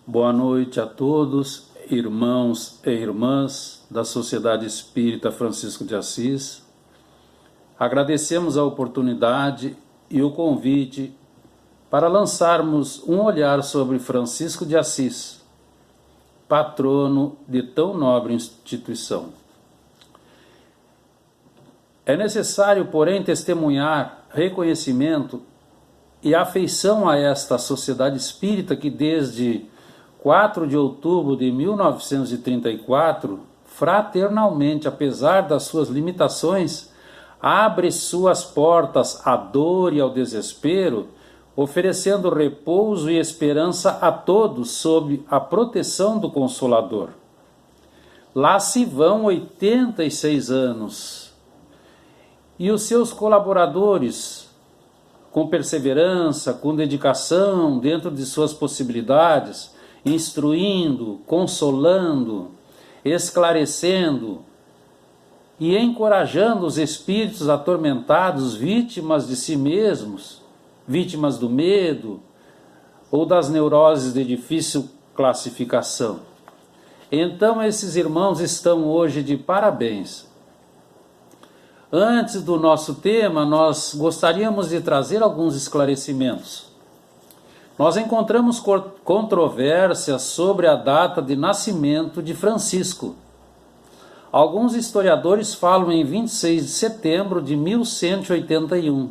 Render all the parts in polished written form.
Boa noite a todos, irmãos e irmãs da Sociedade Espírita Francisco de Assis. Agradecemos a oportunidade e o convite para lançarmos um olhar sobre Francisco de Assis, patrono de tão nobre instituição. É necessário, porém, testemunhar reconhecimento e afeição a esta Sociedade Espírita que desde 4 de outubro de 1934, fraternalmente, apesar das suas limitações, abre suas portas à dor e ao desespero, oferecendo repouso e esperança a todos sob a proteção do Consolador. Lá se vão 86 anos, e os seus colaboradores, com perseverança, com dedicação, dentro de suas possibilidades, instruindo, consolando, esclarecendo e encorajando os espíritos atormentados, vítimas de si mesmos, vítimas do medo ou das neuroses de difícil classificação. Então esses irmãos estão hoje de parabéns. Antes do nosso tema, nós gostaríamos de trazer alguns esclarecimentos. Nós encontramos controvérsias sobre a data de nascimento de Francisco. Alguns historiadores falam em 26 de setembro de 1181.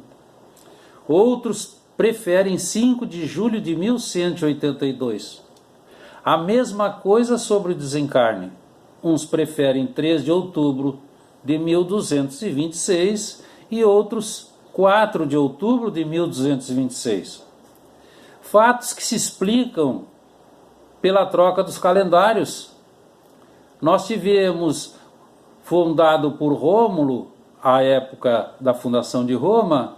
Outros preferem 5 de julho de 1182. A mesma coisa sobre o desencarne. Uns preferem 3 de outubro de 1226 e outros 4 de outubro de 1226. Fatos que se explicam pela troca dos calendários. Nós tivemos, fundado por Rômulo, à época da fundação de Roma,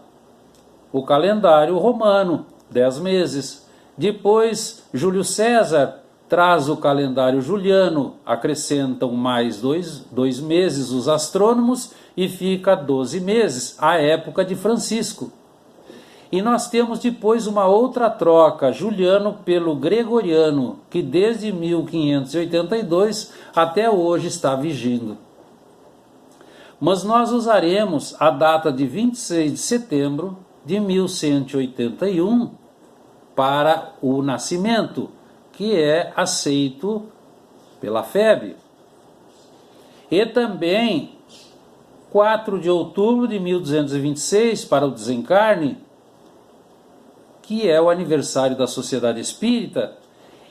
o calendário romano, 10 meses. Depois, Júlio César traz o calendário juliano, acrescentam mais dois meses os astrônomos e fica 12 meses, a época de Francisco. E nós temos depois uma outra troca, juliano pelo gregoriano, que desde 1582 até hoje está vigindo. Mas nós usaremos a data de 26 de setembro de 1181 para o nascimento, que é aceito pela FEB. E também 4 de outubro de 1226 para o desencarne, que é o aniversário da Sociedade Espírita,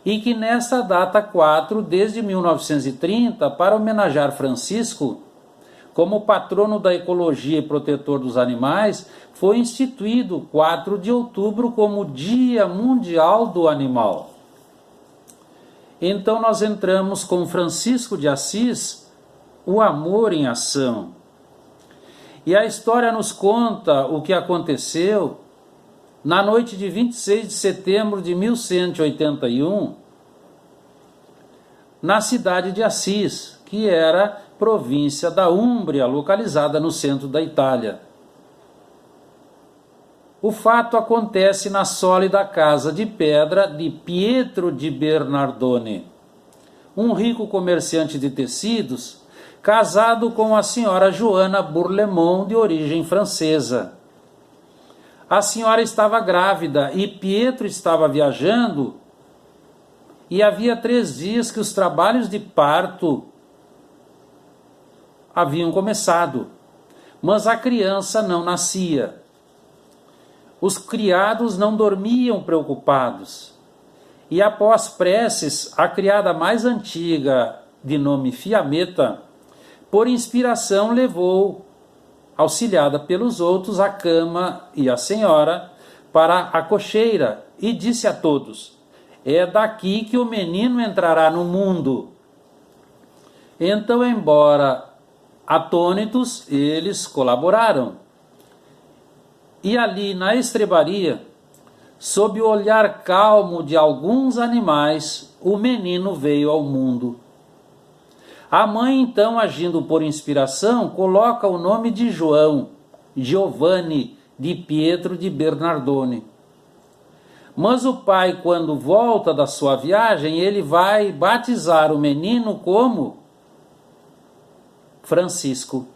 e que nesta data 4, desde 1930, para homenagear Francisco, como patrono da ecologia e protetor dos animais, foi instituído 4 de outubro como Dia Mundial do Animal. Então nós entramos com Francisco de Assis, o amor em ação. E a história nos conta o que aconteceu na noite de 26 de setembro de 1181, na cidade de Assis, que era província da Úmbria, localizada no centro da Itália. O fato acontece na sólida casa de pedra de Pietro di Bernardone, um rico comerciante de tecidos, casado com a senhora Joana Bourlemont, de origem francesa. A senhora estava grávida e Pietro estava viajando, e havia 3 dias que os trabalhos de parto haviam começado, mas a criança não nascia. Os criados não dormiam preocupados, e após preces, a criada mais antiga, de nome Fiametta, por inspiração levou, auxiliada pelos outros, a cama e a senhora para a cocheira, e disse a todos: é daqui que o menino entrará no mundo. Então, embora atônitos, eles colaboraram. E ali na estrebaria, sob o olhar calmo de alguns animais, o menino veio ao mundo. A mãe, então, agindo por inspiração, coloca o nome de João, Giovanni, de Pietro di Bernardone. Mas o pai, quando volta da sua viagem, ele vai batizar o menino como Francisco,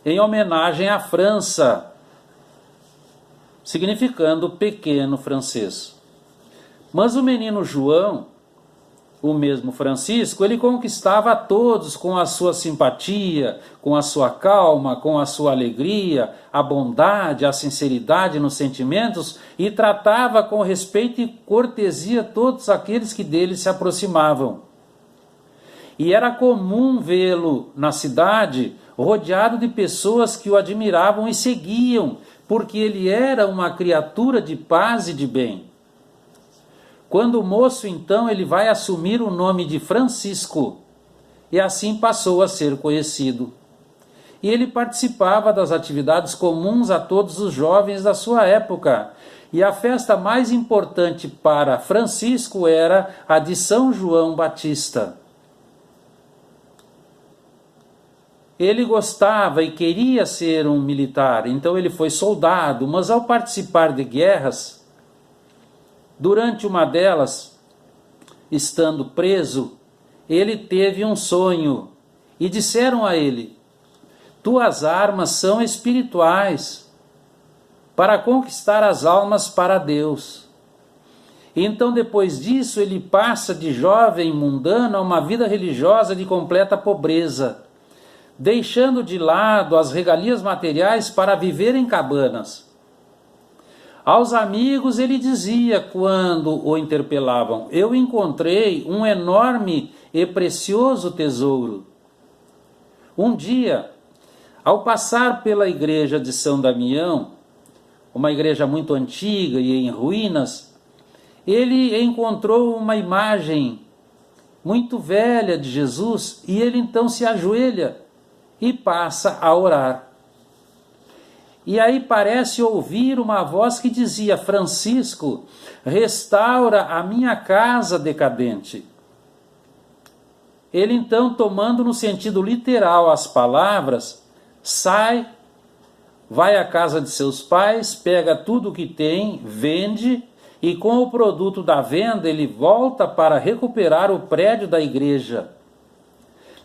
em homenagem à França, significando pequeno francês. Mas o menino João, o mesmo Francisco, ele conquistava a todos com a sua simpatia, com a sua calma, com a sua alegria, a bondade, a sinceridade nos sentimentos, e tratava com respeito e cortesia todos aqueles que dele se aproximavam. E era comum vê-lo na cidade rodeado de pessoas que o admiravam e seguiam, porque ele era uma criatura de paz e de bem. Quando o moço, então, ele vai assumir o nome de Francisco, e assim passou a ser conhecido. E ele participava das atividades comuns a todos os jovens da sua época, e a festa mais importante para Francisco era a de São João Batista. Ele gostava e queria ser um militar, então ele foi soldado, mas ao participar de guerras, durante uma delas, estando preso, ele teve um sonho e disseram a ele: tuas armas são espirituais para conquistar as almas para Deus. Então, depois disso, ele passa de jovem mundano a uma vida religiosa de completa pobreza, deixando de lado as regalias materiais para viver em cabanas. Aos amigos ele dizia, quando o interpelavam: eu encontrei um enorme e precioso tesouro. Um dia, ao passar pela igreja de São Damião, uma igreja muito antiga e em ruínas, ele encontrou uma imagem muito velha de Jesus e ele então se ajoelha e passa a orar. E aí parece ouvir uma voz que dizia: Francisco, restaura a minha casa decadente. Ele então, tomando no sentido literal as palavras, sai, vai à casa de seus pais, pega tudo o que tem, vende, e com o produto da venda ele volta para recuperar o prédio da igreja,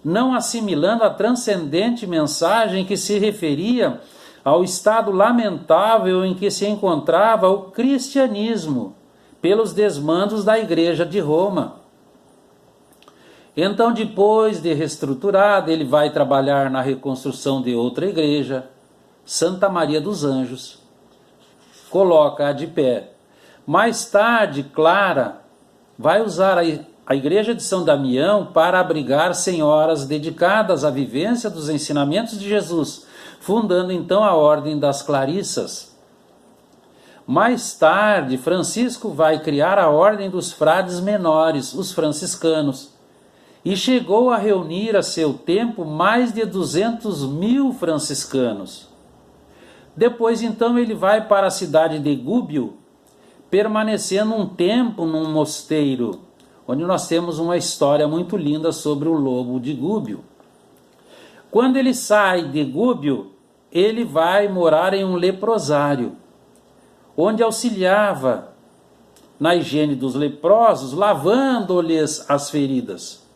não assimilando a transcendente mensagem que se referia ao estado lamentável em que se encontrava o cristianismo pelos desmandos da igreja de Roma. Então, depois de reestruturada, ele vai trabalhar na reconstrução de outra igreja, Santa Maria dos Anjos, coloca-a de pé. Mais tarde, Clara vai usar a igreja de São Damião para abrigar senhoras dedicadas à vivência dos ensinamentos de Jesus, fundando então a Ordem das Clarissas. Mais tarde, Francisco vai criar a Ordem dos Frades Menores, os franciscanos, e chegou a reunir a seu tempo mais de 200.000 franciscanos. Depois então ele vai para a cidade de Gúbio, permanecendo um tempo num mosteiro, onde nós temos uma história muito linda sobre o lobo de Gúbio. Quando ele sai de Gúbio, ele vai morar em um leprosário, onde auxiliava na higiene dos leprosos, lavando-lhes as feridas.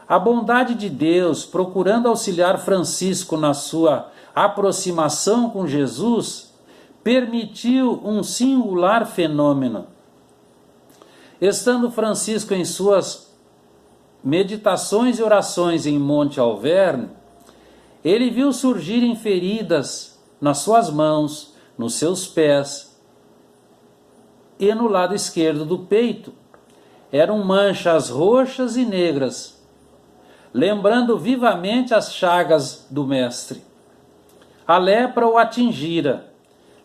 A bondade de Deus, procurando auxiliar Francisco na sua aproximação com Jesus, permitiu um singular fenômeno. Estando Francisco em suas meditações e orações em Monte Alverne, ele viu surgirem feridas nas suas mãos, nos seus pés e no lado esquerdo do peito. Eram manchas roxas e negras, lembrando vivamente as chagas do Mestre. A lepra o atingira,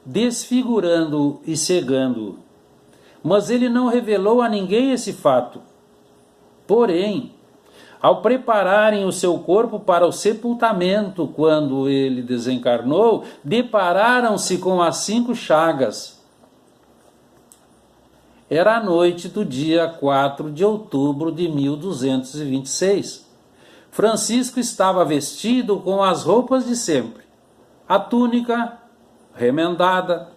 desfigurando-o e cegando-o. Mas ele não revelou a ninguém esse fato. Porém, ao prepararem o seu corpo para o sepultamento, quando ele desencarnou, depararam-se com as 5 chagas. Era a noite do dia 4 de outubro de 1226. Francisco estava vestido com as roupas de sempre, a túnica remendada,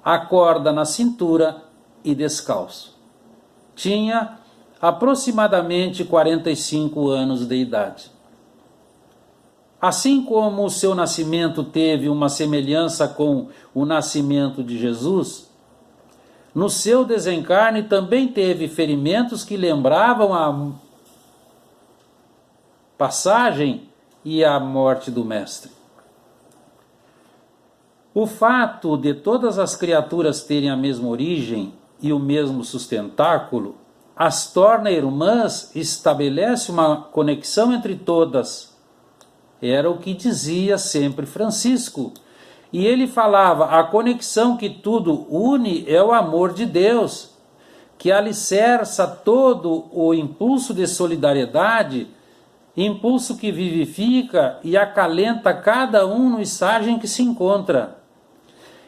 a corda na cintura e descalço. Tinha aproximadamente 45 anos de idade. Assim como o seu nascimento teve uma semelhança com o nascimento de Jesus, no seu desencarne também teve ferimentos que lembravam a passagem e a morte do Mestre. O fato de todas as criaturas terem a mesma origem e o mesmo sustentáculo as torna irmãs e estabelece uma conexão entre todas. Era o que dizia sempre Francisco. E ele falava: a conexão que tudo une é o amor de Deus, que alicerça todo o impulso de solidariedade, impulso que vivifica e acalenta cada um no estágio em que se encontra.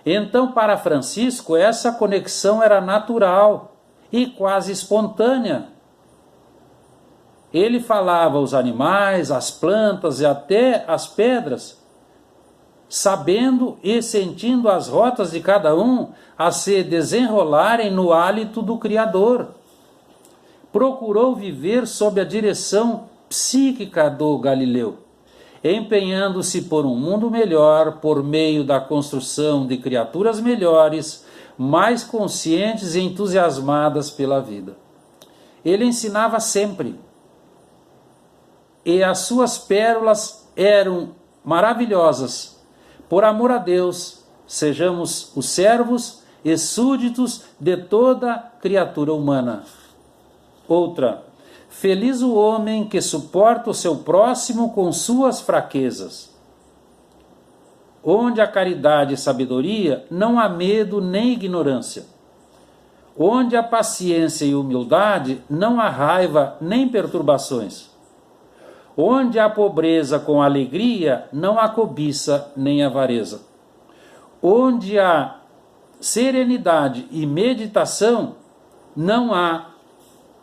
Então, para Francisco, essa conexão era natural e quase espontânea. Ele falava aos animais, às plantas e até às pedras, sabendo e sentindo as rotas de cada um a se desenrolarem no hálito do Criador. Procurou viver sob a direção psíquica do Galileu, empenhando-se por um mundo melhor por meio da construção de criaturas melhores, mais conscientes e entusiasmadas pela vida. Ele ensinava sempre, e as suas pérolas eram maravilhosas. Por amor a Deus, sejamos os servos e súditos de toda criatura humana. Outra: feliz o homem que suporta o seu próximo com suas fraquezas. Onde há caridade e sabedoria, não há medo nem ignorância. Onde há paciência e humildade, não há raiva nem perturbações. Onde há pobreza com alegria, não há cobiça nem avareza. Onde há serenidade e meditação, não há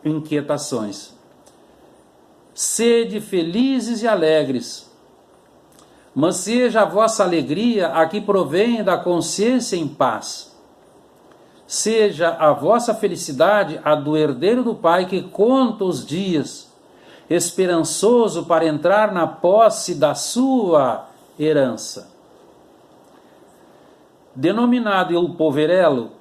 inquietações. Sede felizes e alegres, mas seja a vossa alegria a que provém da consciência em paz. Seja a vossa felicidade a do herdeiro do Pai que conta os dias, esperançoso para entrar na posse da sua herança. Denominado Il Poverello,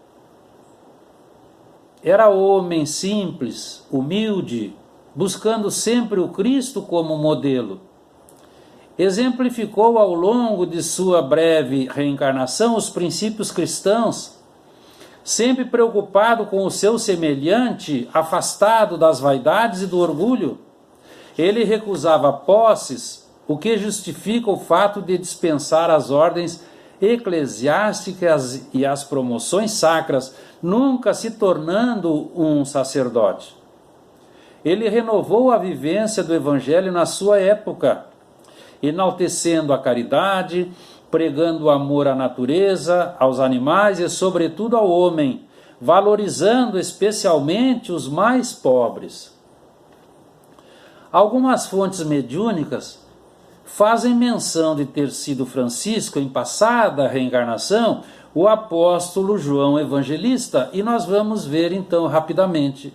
era homem simples, humilde, buscando sempre o Cristo como modelo. Exemplificou ao longo de sua breve reencarnação os princípios cristãos, sempre preocupado com o seu semelhante, afastado das vaidades e do orgulho. Ele recusava posses, o que justifica o fato de dispensar as ordens eclesiásticas e as promoções sacras, nunca se tornando um sacerdote. Ele renovou a vivência do Evangelho na sua época, enaltecendo a caridade, pregando o amor à natureza, aos animais e, sobretudo, ao homem, valorizando especialmente os mais pobres. Algumas fontes mediúnicas fazem menção de ter sido Francisco, em passada reencarnação, o apóstolo João Evangelista, e nós vamos ver então rapidamente.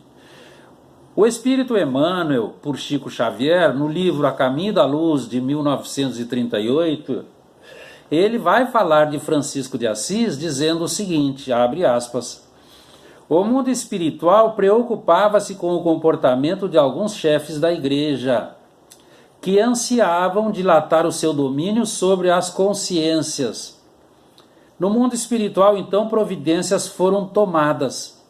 O Espírito Emmanuel, por Chico Xavier, no livro A Caminho da Luz, de 1938, ele vai falar de Francisco de Assis dizendo o seguinte, abre aspas: o mundo espiritual preocupava-se com o comportamento de alguns chefes da igreja, que ansiavam dilatar o seu domínio sobre as consciências. No mundo espiritual, então, providências foram tomadas,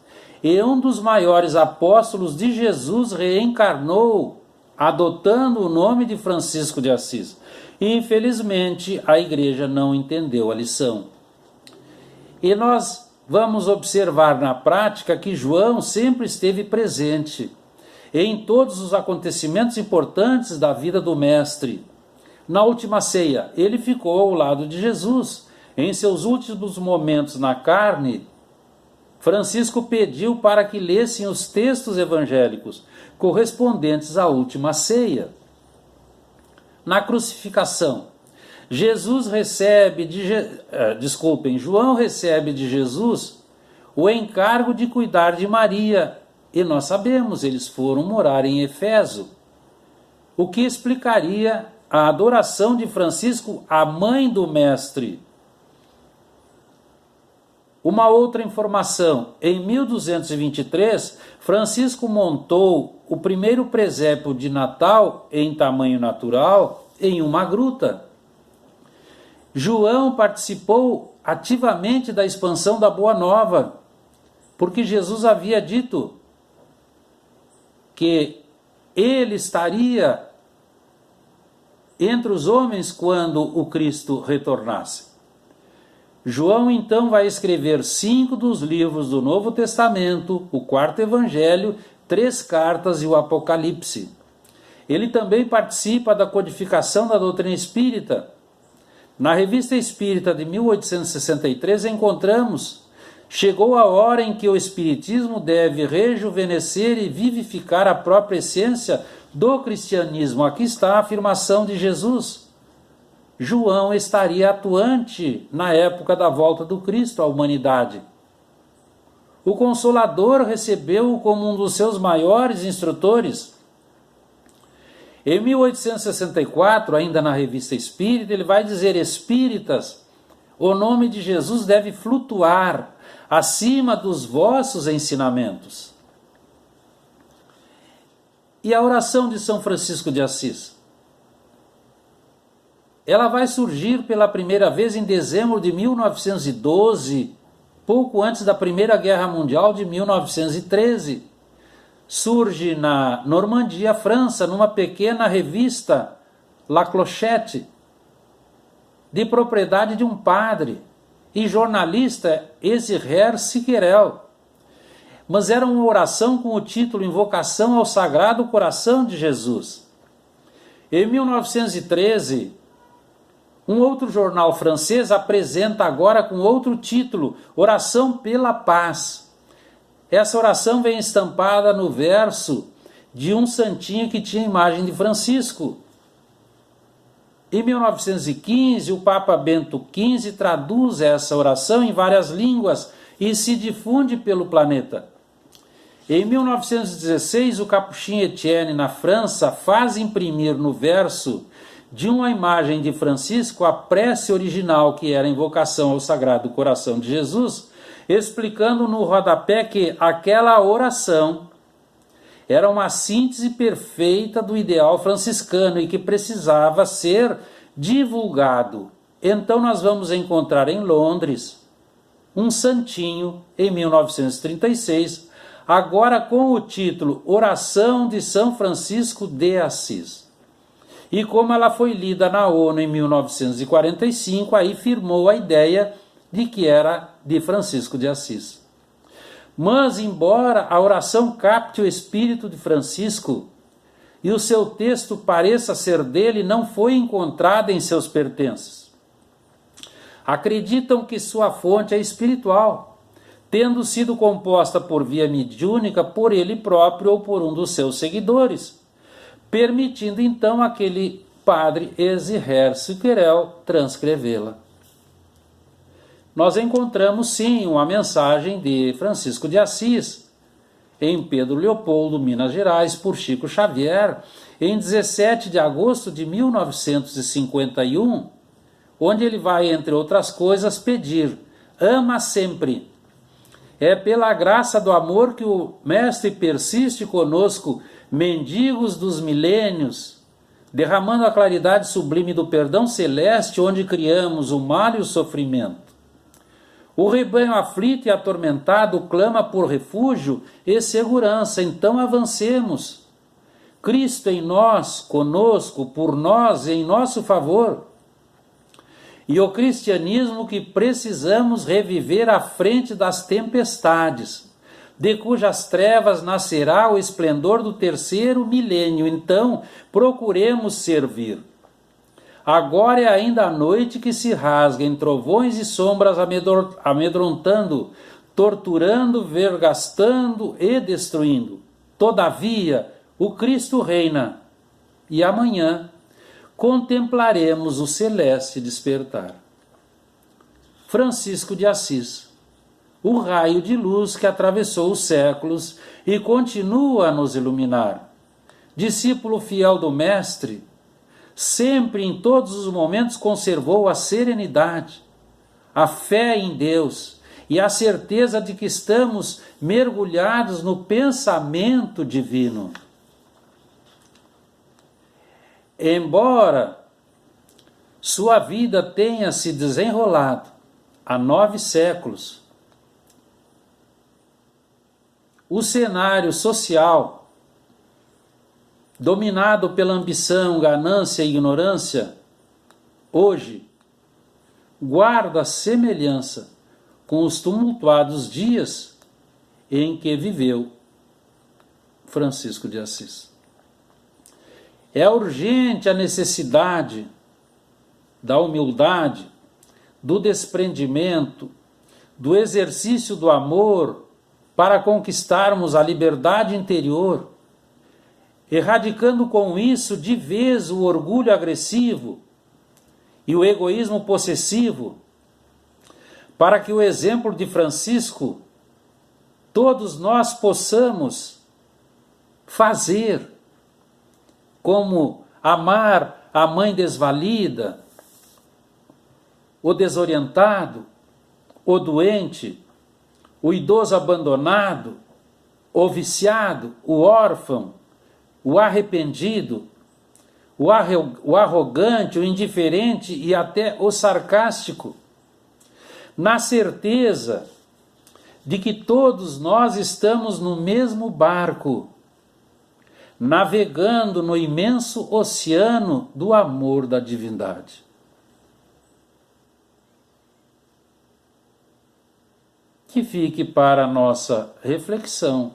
e um dos maiores apóstolos de Jesus reencarnou, adotando o nome de Francisco de Assis. E, infelizmente, a igreja não entendeu a lição. E nós vamos observar na prática que João sempre esteve presente em todos os acontecimentos importantes da vida do Mestre. Na última ceia, ele ficou ao lado de Jesus. Em seus últimos momentos na carne, Francisco pediu para que lessem os textos evangélicos correspondentes à última ceia. Na crucificação, João recebe de Jesus o encargo de cuidar de Maria, e nós sabemos, eles foram morar em Éfeso, o que explicaria a adoração de Francisco à mãe do Mestre. Uma outra informação: em 1223, Francisco montou o primeiro presépio de Natal em tamanho natural em uma gruta. João participou ativamente da expansão da Boa Nova, porque Jesus havia dito que ele estaria entre os homens quando o Cristo retornasse. João então vai escrever 5 dos livros do Novo Testamento, o 4º Evangelho, 3 cartas e o Apocalipse. Ele também participa da codificação da doutrina espírita. Na Revista Espírita de 1863 encontramos: chegou a hora em que o Espiritismo deve rejuvenescer e vivificar a própria essência do cristianismo. Aqui está a afirmação de Jesus. João estaria atuante na época da volta do Cristo à humanidade. O Consolador recebeu-o como um dos seus maiores instrutores. Em 1864, ainda na Revista Espírita, ele vai dizer: espíritas, o nome de Jesus deve flutuar acima dos vossos ensinamentos. E a oração de São Francisco de Assis? Ela vai surgir pela primeira vez em dezembro de 1912, pouco antes da Primeira Guerra Mundial de 1913. Surge na Normandia, França, numa pequena revista, La Clochette, de propriedade de um padre e jornalista, Eziher Siquerel. Mas era uma oração com o título Invocação ao Sagrado Coração de Jesus. Em 1913, um outro jornal francês apresenta agora com outro título, Oração pela Paz. Essa oração vem estampada no verso de um santinho que tinha a imagem de Francisco. Em 1915, o Papa Bento XV traduz essa oração em várias línguas e se difunde pelo planeta. Em 1916, o Capuchin Etienne, na França, faz imprimir no verso de uma imagem de Francisco a prece original, que era a invocação ao Sagrado Coração de Jesus, explicando no rodapé que aquela oração era uma síntese perfeita do ideal franciscano e que precisava ser divulgado. Então nós vamos encontrar em Londres um santinho, em 1936, agora com o título Oração de São Francisco de Assis. E como ela foi lida na ONU em 1945, aí firmou a ideia de que era de Francisco de Assis. Mas, embora a oração capte o espírito de Francisco e o seu texto pareça ser dele, não foi encontrada em seus pertences. Acreditam que sua fonte é espiritual, tendo sido composta por via mediúnica por ele próprio ou por um dos seus seguidores, permitindo então aquele padre Eziher Siquerel transcrevê-la. Nós encontramos sim uma mensagem de Francisco de Assis em Pedro Leopoldo, Minas Gerais, por Chico Xavier, em 17 de agosto de 1951, onde ele vai, entre outras coisas, pedir: ama sempre. É pela graça do amor que o Mestre persiste conosco, mendigos dos milênios, derramando a claridade sublime do perdão celeste, onde criamos o mal e o sofrimento. O rebanho aflito e atormentado clama por refúgio e segurança, então avancemos. Cristo em nós, conosco, por nós e em nosso favor. E o cristianismo que precisamos reviver à frente das tempestades, de cujas trevas nascerá o esplendor do terceiro milênio. Então, procuremos servir. Agora é ainda a noite que se rasga em trovões e sombras amedrontando, torturando, vergastando e destruindo. Todavia, o Cristo reina. E amanhã, contemplaremos o celeste despertar. Francisco de Assis, o raio de luz que atravessou os séculos e continua a nos iluminar. Discípulo fiel do Mestre, sempre em todos os momentos conservou a serenidade, a fé em Deus e a certeza de que estamos mergulhados no pensamento divino. Embora sua vida tenha se desenrolado há 9 séculos, o cenário social, dominado pela ambição, ganância e ignorância, hoje guarda semelhança com os tumultuados dias em que viveu Francisco de Assis. É urgente a necessidade da humildade, do desprendimento, do exercício do amor para conquistarmos a liberdade interior, erradicando com isso de vez o orgulho agressivo e o egoísmo possessivo, para que o exemplo de Francisco todos nós possamos fazer, como amar a mãe desvalida, o desorientado, o doente, o idoso abandonado, o viciado, o órfão, o arrependido, o arrogante, o indiferente e até o sarcástico, na certeza de que todos nós estamos no mesmo barco, navegando no imenso oceano do amor da divindade. Que fique para a nossa reflexão,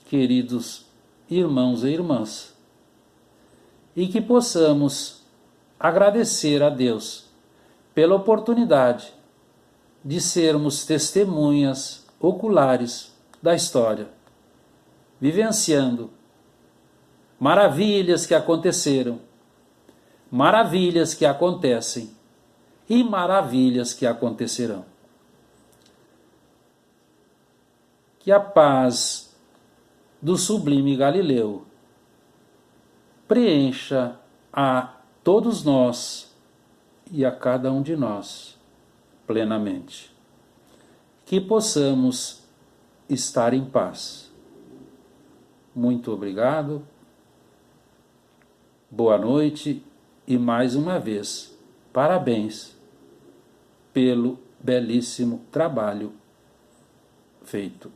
queridos irmãos e irmãs, e que possamos agradecer a Deus pela oportunidade de sermos testemunhas oculares da história, vivenciando maravilhas que aconteceram, maravilhas que acontecem e maravilhas que acontecerão. Que a paz do sublime Galileu preencha a todos nós e a cada um de nós plenamente. Que possamos estar em paz. Muito obrigado, boa noite e mais uma vez, parabéns pelo belíssimo trabalho feito.